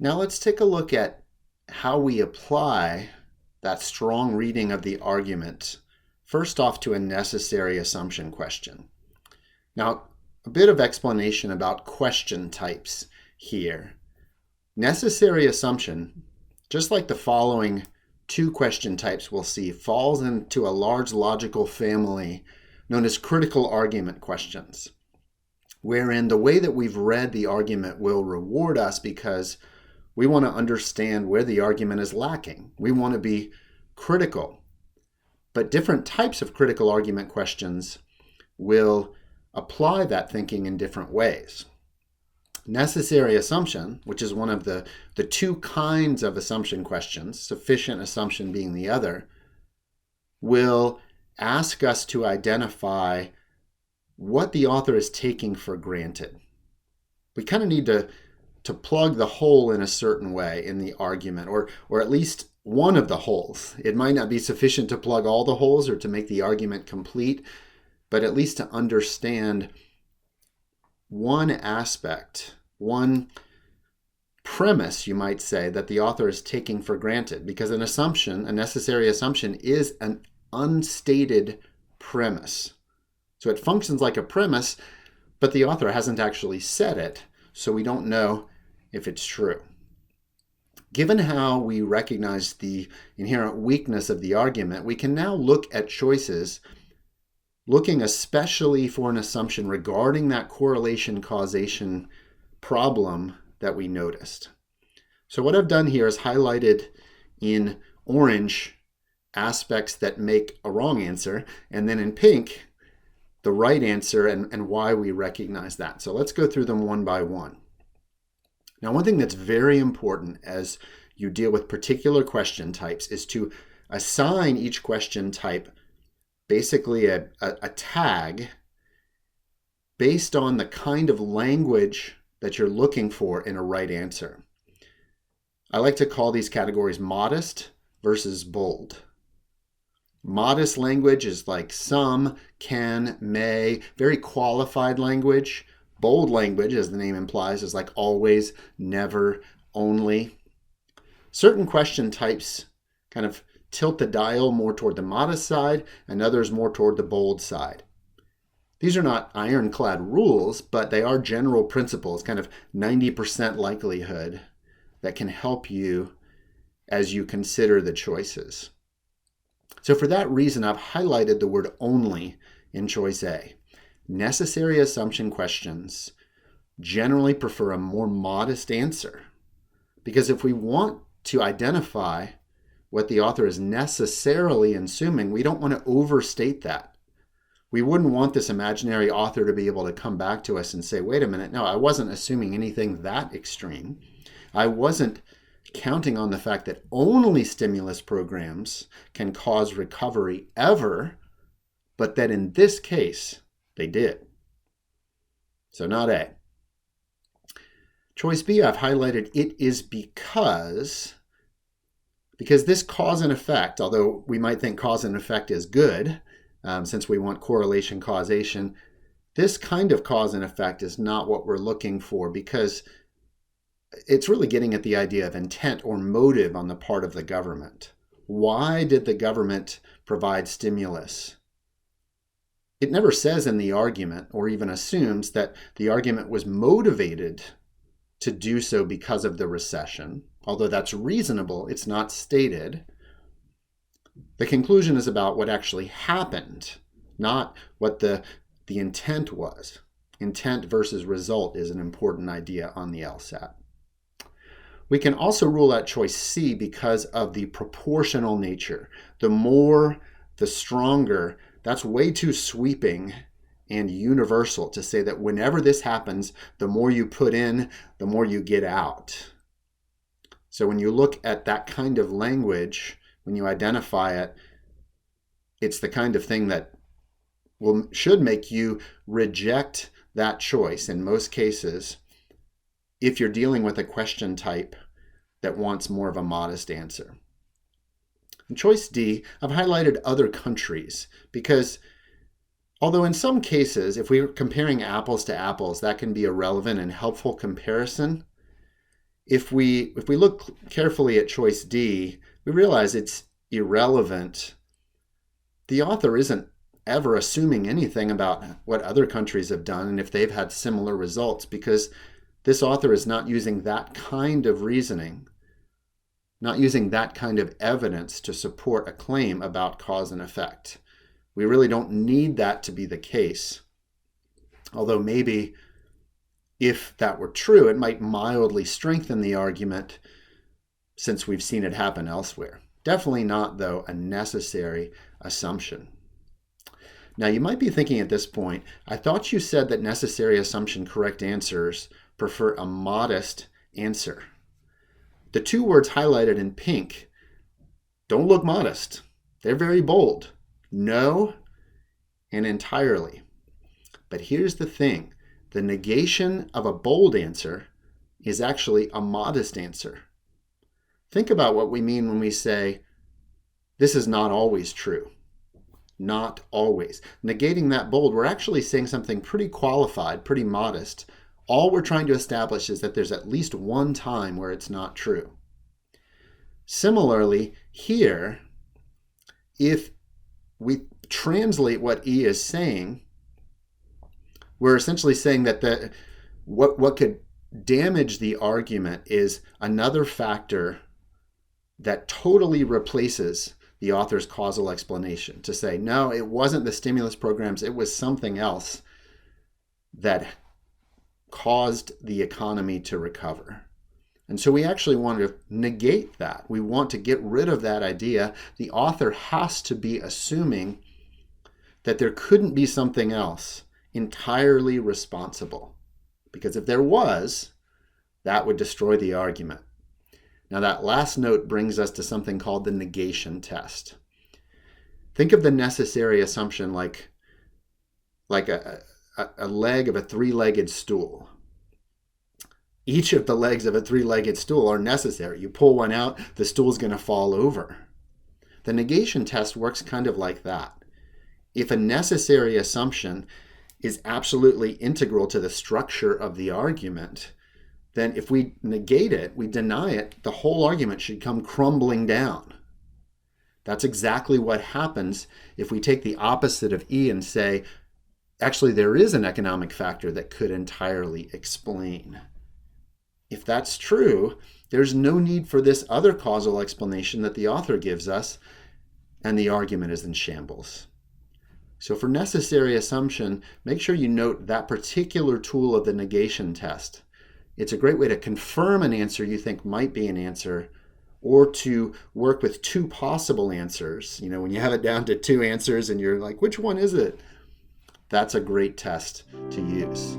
Now let's take a look at how we apply that strong reading of the argument, first off to a necessary assumption question. Now, a bit of explanation about question types here. Necessary assumption, just like the following two question types we'll see, falls into a large logical family known as critical argument questions, wherein the way that we've read the argument will reward us because we want to understand where the argument is lacking. We want to be critical. But different types of critical argument questions will apply that thinking in different ways. Necessary assumption, which is one of the two kinds of assumption questions, sufficient assumption being the other, will ask us to identify what the author is taking for granted. We kind of need to plug the hole in a certain way in the argument, or at least one of the holes. It might not be sufficient to plug all the holes or to make the argument complete, but at least to understand one aspect, one premise, you might say, that the author is taking for granted. Because an assumption, a necessary assumption, is an unstated premise. So it functions like a premise, but the author hasn't actually said it, so we don't know if it's true. Given how we recognize the inherent weakness of the argument, we can now look at choices, looking especially for an assumption regarding that correlation causation problem that we noticed. So what I've done here is highlighted in orange aspects that make a wrong answer, and then in pink, the right answer and why we recognize that. So let's go through them one by one. Now, one thing that's very important as you deal with particular question types is to assign each question type basically a tag based on the kind of language that you're looking for in a right answer. I like to call these categories modest versus bold. Modest language is like some, can, may, very qualified language. Bold language, as the name implies, is like always, never, only. Certain question types kind of tilt the dial more toward the modest side and others more toward the bold side. These are not ironclad rules, but they are general principles, kind of 90% likelihood that can help you as you consider the choices. So for that reason, I've highlighted the word only in choice A. Necessary assumption questions generally prefer a more modest answer, because if we want to identify what the author is necessarily assuming, we don't want to overstate that. We wouldn't want this imaginary author to be able to come back to us and say, wait a minute, no, I wasn't assuming anything that extreme. I wasn't counting on the fact that only stimulus programs can cause recovery ever, but that in this case, they did. So not A. Choice B, I've highlighted it is because this cause and effect, although we might think cause and effect is good, since we want correlation causation, this kind of cause and effect is not what we're looking for, because it's really getting at the idea of intent or motive on the part of the government. Why did the government provide stimulus? It never says in the argument, or even assumes, that the argument was motivated to do so because of the recession. Although that's reasonable, it's not stated. The conclusion is about what actually happened, not what the intent was. Intent versus result is an important idea on the LSAT. We can also rule out choice C because of the proportional nature. The more, the stronger. That's way too sweeping and universal to say that whenever this happens, the more you put in, the more you get out. So when you look at that kind of language, when you identify it, it's the kind of thing that should make you reject that choice in most cases if you're dealing with a question type that wants more of a modest answer. In choice D, I've highlighted other countries because although in some cases, if we're comparing apples to apples, that can be a relevant and helpful comparison, If we look carefully at choice D, we realize it's irrelevant. The author isn't ever assuming anything about what other countries have done and if they've had similar results, because this author is not using that kind of reasoning, not using that kind of evidence to support a claim about cause and effect. We really don't need that to be the case. Although maybe if that were true, it might mildly strengthen the argument since we've seen it happen elsewhere. Definitely not, though, a necessary assumption. Now, you might be thinking at this point, I thought you said that necessary assumption correct answers prefer a modest answer. The two words highlighted in pink don't look modest. They're very bold. No and entirely. But here's the thing. The negation of a bold answer is actually a modest answer. Think about what we mean when we say, this is not always true. Not always. Negating that bold, we're actually saying something pretty qualified, pretty modest. All we're trying to establish is that there's at least one time where it's not true. Similarly, here, if we translate what E is saying, we're essentially saying that what could damage the argument is another factor that totally replaces the author's causal explanation. To say, no, it wasn't the stimulus programs, it was something else that caused the economy to recover. And so we actually want to negate that. We want to get rid of that idea. The author has to be assuming that there couldn't be something else entirely responsible. Because if there was, that would destroy the argument. Now that last note brings us to something called the negation test. Think of the necessary assumption like a leg of a three-legged stool. Each of the legs of a three-legged stool are necessary. You pull one out, the stool's going to fall over. The negation test works kind of like that. If a necessary assumption is absolutely integral to the structure of the argument, then if we negate it, we deny it, the whole argument should come crumbling down. That's exactly what happens if we take the opposite of E and say, actually, there is an economic factor that could entirely explain. If that's true, there's no need for this other causal explanation that the author gives us, and the argument is in shambles. So for necessary assumption, make sure you note that particular tool of the negation test. It's a great way to confirm an answer you think might be an answer, or to work with two possible answers. You know, when you have it down to two answers and you're like, which one is it? That's a great test to use.